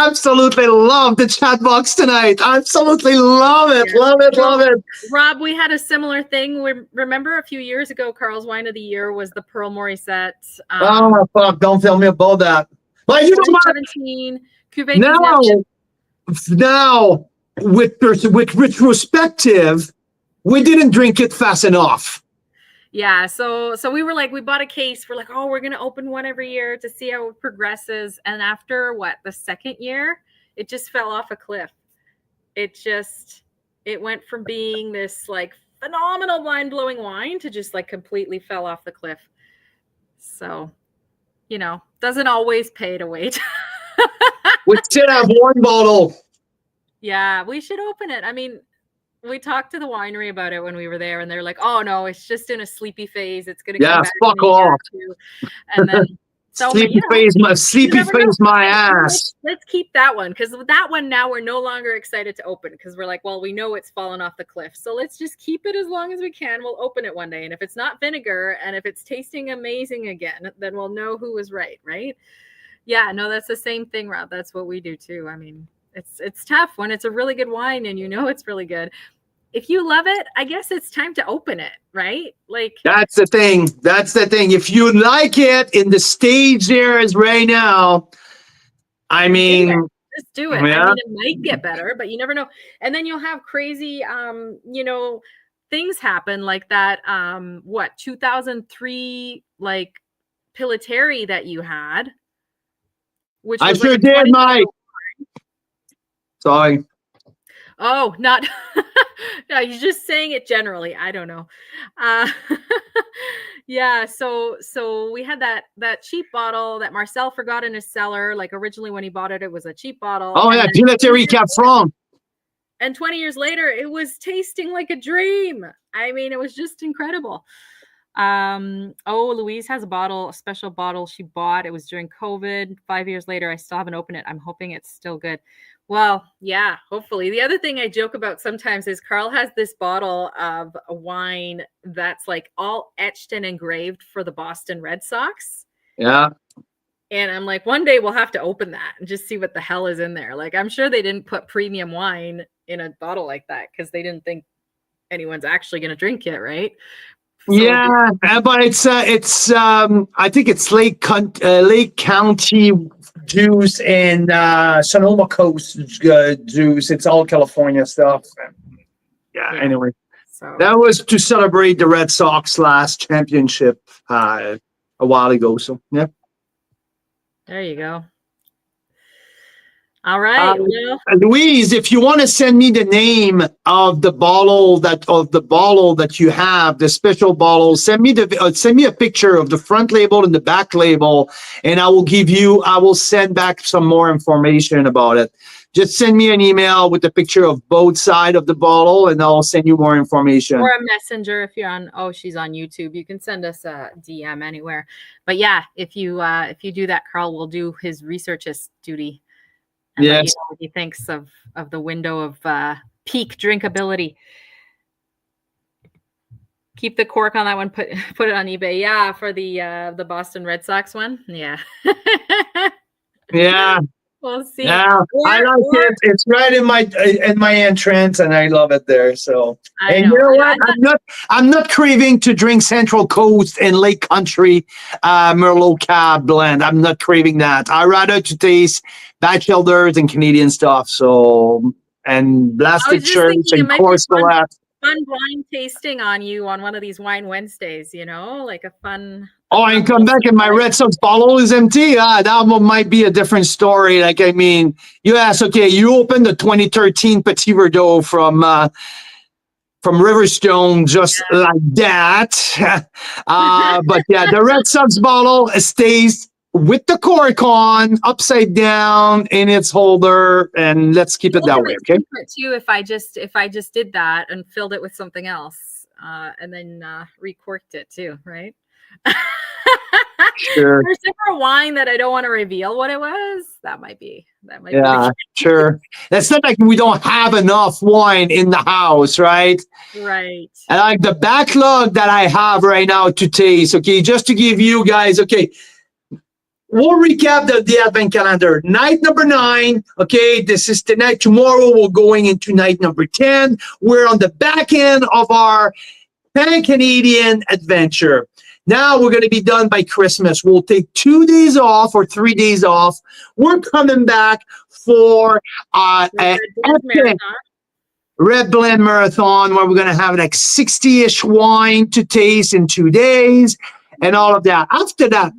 absolutely love the chat box tonight. Absolutely love it. Love it. Rob, we had a similar thing. Remember a few years ago, Carl's Wine of the Year was the Pearl Morissette. Oh, fuck. Don't tell me about that. But you know what? 2017 Cuvée Now, with retrospective, we didn't drink it fast enough. Yeah, so we were like, we bought a case. We're like, oh, we're gonna open one every year to see how it progresses. And after the second year, it just fell off a cliff. It went from being this phenomenal mind-blowing wine to just completely fell off the cliff. So, doesn't always pay to wait. We still have one bottle. Yeah, we should open it. I mean, we talked to the winery about it when we were there, and they're like, "Oh no, it's just in a sleepy phase. It's gonna come back fuck off." And then sleepy phase, my ass. Let's keep that one because that one now we're no longer excited to open because we're like, well, we know it's fallen off the cliff, so let's just keep it as long as we can. We'll open it one day, and if it's not vinegar and if it's tasting amazing again, then we'll know who was right. Yeah, no, that's the same thing, Rob. That's what we do too. I mean, it's tough when it's a really good wine and it's really good. If you love it, I guess it's time to open it, right? That's the thing. If you like it in the stage there is right now, I mean, just do it. Yeah. I mean, it might get better, but you never know. And then you'll have crazy, things happen like that. 2003, Pilotary that you had, which I sure did, Mike. Sorry. Oh, not. No, he's just saying it generally. I don't know. Yeah. So we had that cheap bottle that Marcel forgot in his cellar. Originally when he bought it, it was a cheap bottle. Oh yeah, Pilotary Cab Franc. And 20 years later, it was tasting like a dream. I mean, it was just incredible. Louise has a special bottle she bought. It was during COVID. 5 years later, I still haven't opened it. I'm hoping it's still good. Well, yeah, hopefully. The other thing I joke about sometimes is Carl has this bottle of a wine that's like all etched and engraved for the Boston Red Sox. Yeah. And I'm like, one day we'll have to open that and just see what the hell is in there. Like, I'm sure they didn't put premium wine in a bottle like that because they didn't think anyone's actually going to drink it, right? So, Yeah, but it's I think it's Lake County juice and Sonoma Coast juice. It's all California stuff. Yeah. Yeah. Anyway, so that was to celebrate the Red Sox last championship a while ago. So yeah. there you go. All right. Well, Louise, if you want to send me the name of the bottle that you have, the special bottle, send me a picture of the front label and the back label, and I will send back some more information about it. Just send me an email with a picture of both sides of the bottle, and I'll send you more information. or a messenger if you're on. Oh, she's on YouTube. You can send us a DM anywhere. But yeah, if you do that, Carl will do his researchist duty. And let you know what he thinks of the window of peak drinkability. Keep the cork on that one. Put it on eBay. Yeah, for the Boston Red Sox one. Yeah. Yeah. We'll see. Yeah, I like it. It's right in my entrance, and I love it there. So, I and know. you know what? I'm not craving to drink Central Coast and Lake Country Merlot Cab blend. I'm not craving that. I rather to taste Batchelder's and Canadian stuff. So, and Blasted Church and Course Select. Fun blind tasting on you on one of these Wine Wednesdays. Like a fun. Oh, and come back and my Red Sox bottle is empty. That one might be a different story. Like, I mean, you ask, okay, you opened the 2013 Petit Verdot from Riverstone just like that. But yeah, the Red Sox bottle stays with the cork on, upside down in its holder, and let's keep it that way, okay? Too, if I just did that and filled it with something else, and then recorked it too, right? Sure. There's different wine that I don't want to reveal what it was. That might be. Yeah, sure. That's not like we don't have enough wine in the house, right? Right. And like the backlog that I have right now to taste, okay, just to give you guys, okay, we'll recap the Advent calendar. Night number 9, okay, this is tonight. Tomorrow we're going into night number 10. We're on the back end of our Pan-Canadian adventure. Now we're going to be done by Christmas. We'll take 2 days off or 3 days off. We're coming back for an epic Red Blend Marathon where we're going to have like 60-ish wine to taste in 2 days and all of that. After that,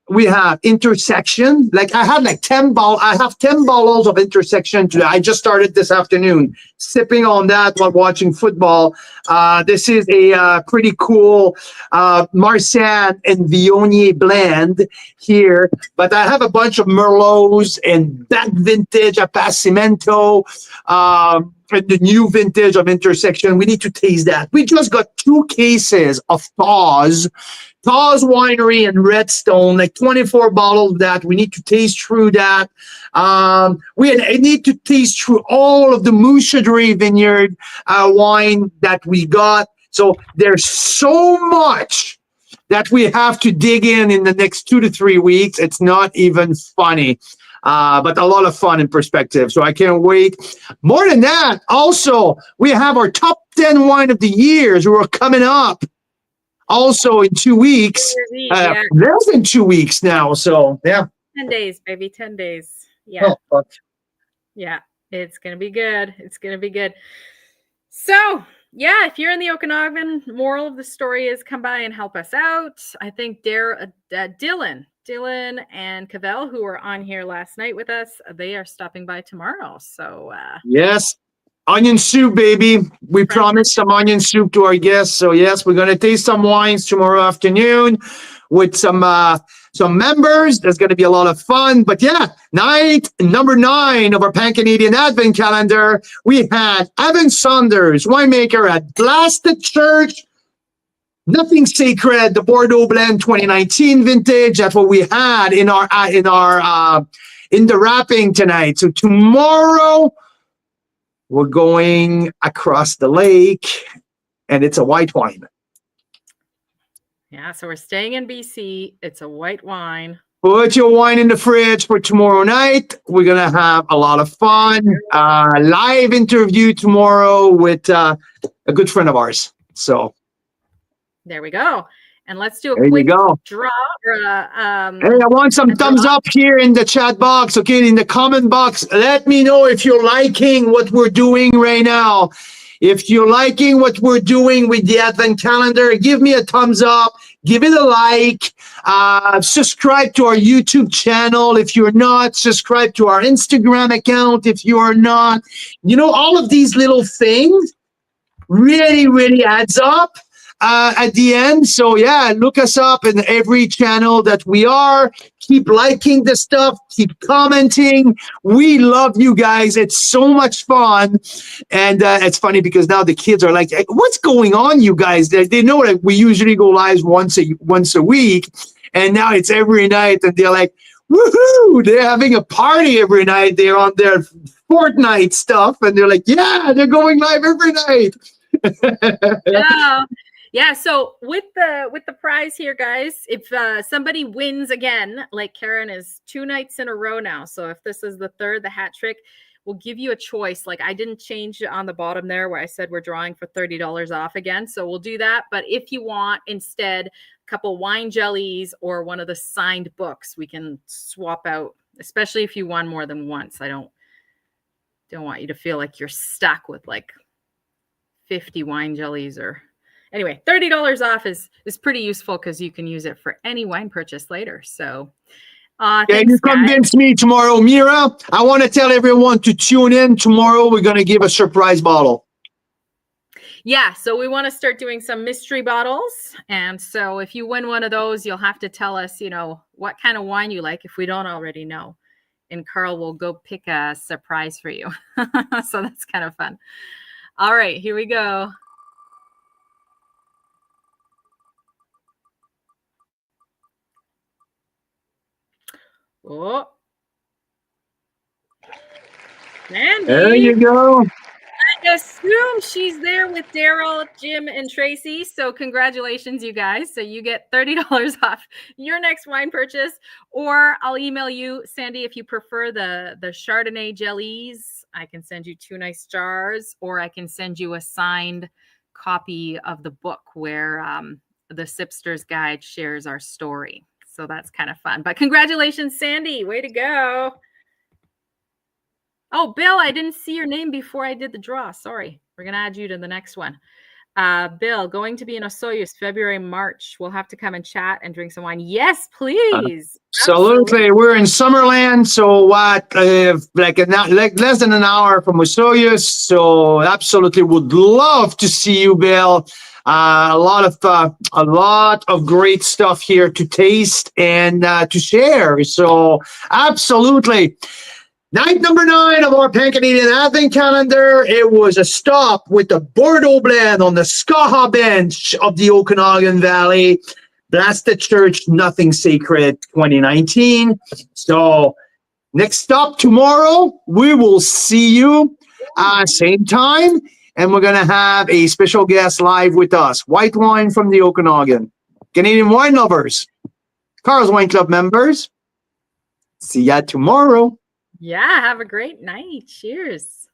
we have Intersection. Like I have like 10 bottles of Intersection today. I just started this afternoon sipping on that while watching football. This is a pretty cool Marsanne and Viognier blend here. But I have a bunch of Merlots and back vintage Appassimento, and the new vintage of Intersection. We need to taste that. We just got 2 cases of Thaws Winery and Redstone, like 24 bottles of that. We need to taste through that. We need to taste through all of the Mouchadre Vineyard wine that we got. So there's so much that we have to dig in the next 2 to 3 weeks. It's not even funny. But a lot of fun in perspective. So I can't wait. More than that, also, we have our top 10 wine of the years who are coming up. Also in 2 weeks, less than 2 weeks now. So yeah, 10 days, baby, 10 days. Yeah, yeah, it's gonna be good. It's gonna be good. So yeah, if you're in the Okanagan, moral of the story is come by and help us out. I think Dylan and Cavell, who were on here last night with us, they are stopping by tomorrow. So yes. Onion soup, baby. We promised some onion soup to our guests. So yes, we're going to taste some wines tomorrow afternoon with some members. There's going to be a lot of fun. But yeah, night number 9 of our Pan-Canadian Advent calendar, we had Evan Saunders, winemaker at Blasted Church. Nothing Sacred, the Bordeaux Blend 2019 vintage. That's what we had in our in the wrapping tonight. So tomorrow we're going across the lake, and it's a white wine. Yeah, so we're staying in BC. It's a white wine. Put your wine in the fridge for tomorrow night. We're going to have a lot of fun. Live interview tomorrow with a good friend of ours. So there we go. And let's do a there quick you go. draw. Or Hey, I want some thumbs up here in the chat box, okay, in the comment box. Let me know if you're liking what we're doing right now. If you're liking what we're doing with the Advent calendar, give me a thumbs up. Give it a like. Subscribe to our YouTube channel if you're not. Subscribe to our Instagram account if you're not. You know, all of these little things really, really adds up at the end. So yeah, look us up in every channel that we are. Keep liking the stuff. Keep commenting. We love you guys. It's so much fun. And it's funny because now the kids are like, what's going on, you guys? They know that we usually go live once a week. And now it's every night. And they're like, woohoo! They're having a party every night. They're on their Fortnite stuff. And they're like, yeah, they're going live every night. Yeah, so with the prize here, guys, if somebody wins again, like Karen is 2 nights in a row now. So if this is the third, the hat trick, we'll give you a choice. Like I didn't change on the bottom there where I said we're drawing for $30 off again. So we'll do that. But if you want instead a couple wine jellies or one of the signed books, we can swap out, especially if you won more than once. I don't want you to feel like you're stuck with like 50 wine jellies or anyway, $30 off is pretty useful because you can use it for any wine purchase later. So you convinced me tomorrow, Mira. I want to tell everyone to tune in tomorrow. We're going to give a surprise bottle. Yeah, so we want to start doing some mystery bottles. And so if you win one of those, you'll have to tell us, you know, what kind of wine you like if we don't already know. And Carl will go pick a surprise for you. So that's kind of fun. All right, here we go. Oh, Mandy. There you go. I assume she's there with Daryl, Jim, and Tracy. So congratulations, you guys. So you get $30 off your next wine purchase. Or I'll email you, Sandy, if you prefer the Chardonnay jellies. I can send you 2 nice jars, or I can send you a signed copy of the book where the Sipster's Guide shares our story. So that's kind of fun. But congratulations, Sandy. Way to go. Oh, Bill, I didn't see your name before I did the draw. Sorry. We're going to add you to the next one. Bill, going to be in Osoyoos, February, March. We'll have to come and chat and drink some wine. Yes, please. Absolutely. We're in Summerland. So what, like less than an hour from Osoyoos. So absolutely would love to see you, Bill. A lot of great stuff here to taste and to share. So absolutely. Night number 9 of our Pan-Canadian Advent calendar. It was a stop with the Bordeaux blend on the Skaha bench of the Okanagan Valley. Blasted Church, Nothing Sacred 2019. So next stop tomorrow. We will see you same time. And we're going to have a special guest live with us. White wine from the Okanagan. Canadian wine lovers. Carl's Wine Club members. See ya tomorrow. Yeah, have a great night. Cheers.